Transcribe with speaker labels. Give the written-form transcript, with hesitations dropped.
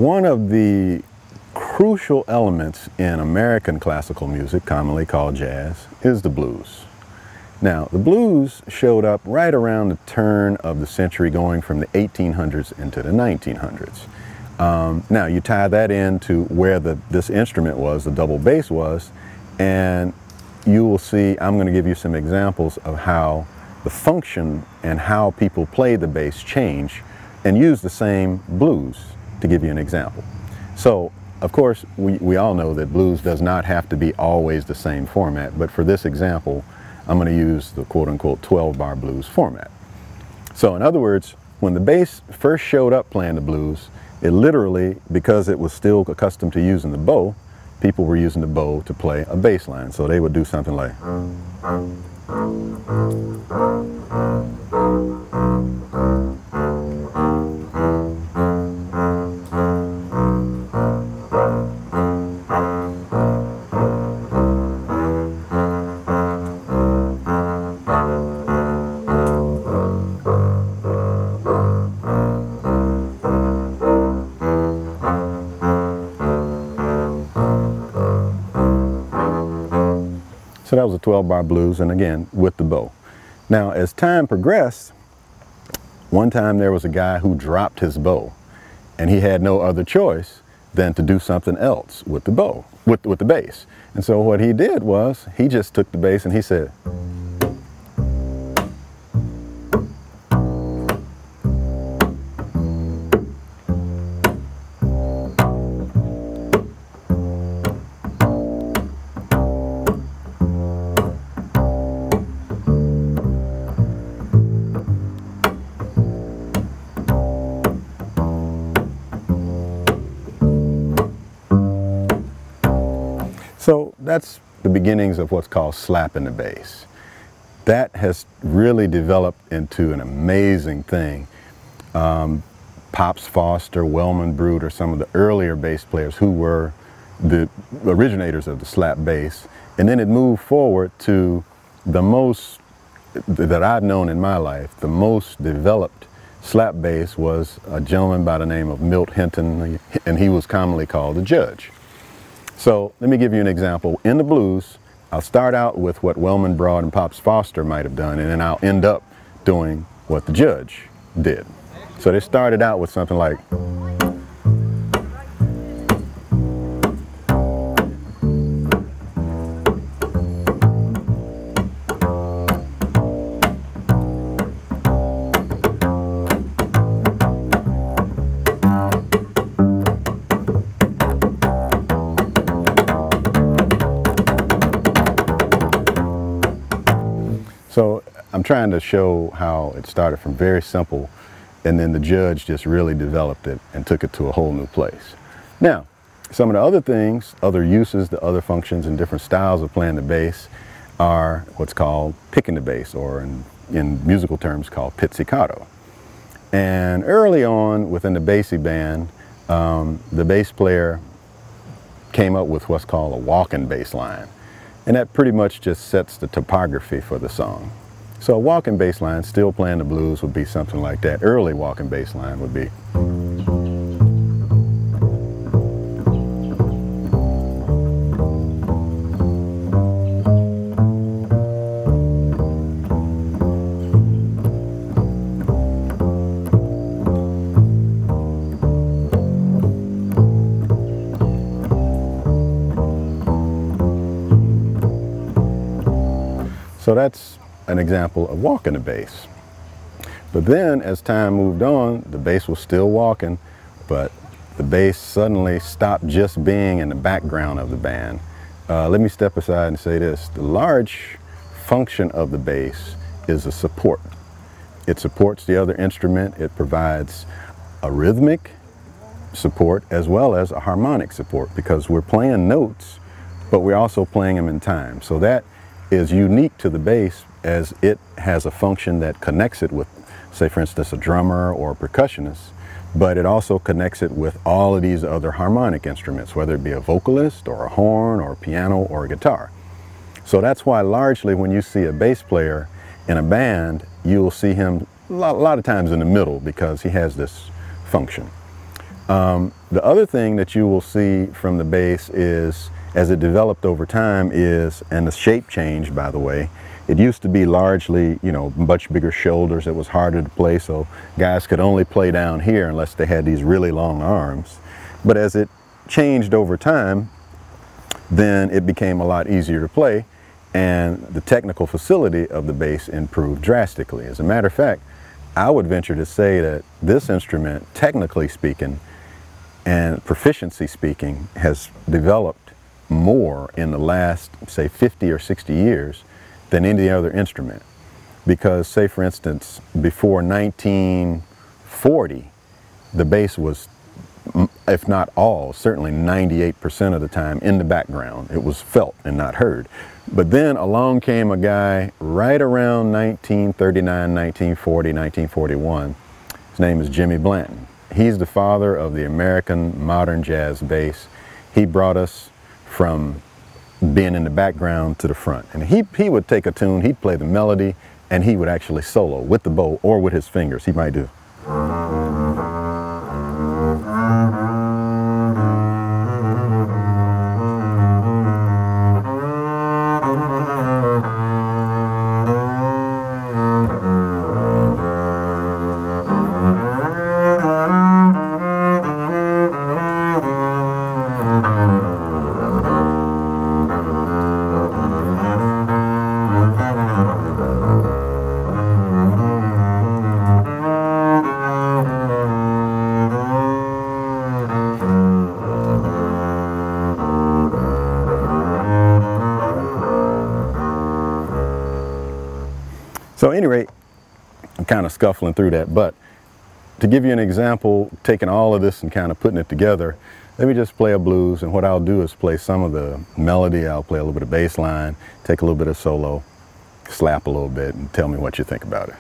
Speaker 1: one of the crucial elements in American classical music, commonly called jazz, is the blues. Now, the blues showed up right around the turn of the century, going from the 1800s into the 1900s. Now, you tie that into where this instrument was, the double bass was, and you will see, I'm going to give you some examples of how the function and how people play the bass change, and use the same blues to give you an example. So, of course, we all know that blues does not have to be always the same format, but for this example, I'm going to use the quote-unquote 12-bar blues format. So, in other words, when the bass first showed up playing the blues, it literally, because it was still accustomed to using the bow, people were using the bow to play a bass line. So they would do something like... So that was a 12-bar blues, and again, with the bow. Now, as time progressed, one time there was a guy who dropped his bow, and he had no other choice than to do something else with the bow, with the bass. And so what he did was, he just took the bass and he said, so that's the beginnings of what's called slapping the bass. That has really developed into an amazing thing. Pops Foster, Wellman Brute are some of the earlier bass players who were the originators of the slap bass. And then it moved forward to the most, that I've known in my life, the most developed slap bass was a gentleman by the name of Milt Hinton, and he was commonly called the Judge. So let me give you an example. In the blues, I'll start out with what Wellman Broad and Pops Foster might have done, and then I'll end up doing what the Judge did. So they started out with something like... So I'm trying to show how it started from very simple, and then the Judge just really developed it and took it to a whole new place. Now, some of the other things, other uses, the other functions and different styles of playing the bass are what's called picking the bass, or in musical terms called pizzicato. And early on within the Basie band, the bass player came up with what's called a walking bass line. And that pretty much just sets the topography for the song. So a walking bass line, still playing the blues, would be something like that. Early walking bass line would be... So that's an example of walking the bass. But then as time moved on, the bass was still walking, but the bass suddenly stopped just being in the background of the band. Let me step aside and say this. The large function of the bass is a support. It supports the other instrument. It provides a rhythmic support as well as a harmonic support, because we're playing notes, but we're also playing them in time. So that is unique to the bass, as it has a function that connects it with, say for instance, a drummer or a percussionist, but it also connects it with all of these other harmonic instruments, whether it be a vocalist or a horn or a piano or a guitar. So that's why largely when you see a bass player in a band, you'll see him a lot of times in the middle, because he has this function. The other thing that you will see from the bass is, as it developed over time, and the shape changed, by the way. It used to be largely, you know, much bigger shoulders. It was harder to play, so guys could only play down here unless they had these really long arms. But as it changed over time, then it became a lot easier to play, and the technical facility of the bass improved drastically. As a matter of fact, I would venture to say that this instrument, technically speaking and proficiency speaking, has developed more in the last, say, 50 or 60 years than any other instrument. Because, say for instance, before 1940, the bass was, if not all, certainly 98% of the time in the background. It was felt and not heard. But then along came a guy right around 1939, 1940, 1941. His name is Jimmy Blanton. He's the father of the American modern jazz bass. He brought us from being in the background to the front. And he would take a tune, he'd play the melody, and he would actually solo with the bow or with his fingers. He might do. So at any rate, I'm kind of scuffling through that, but to give you an example, taking all of this and kind of putting it together, let me just play a blues, and what I'll do is play some of the melody, I'll play a little bit of bass line, take a little bit of solo, slap a little bit, and tell me what you think about it.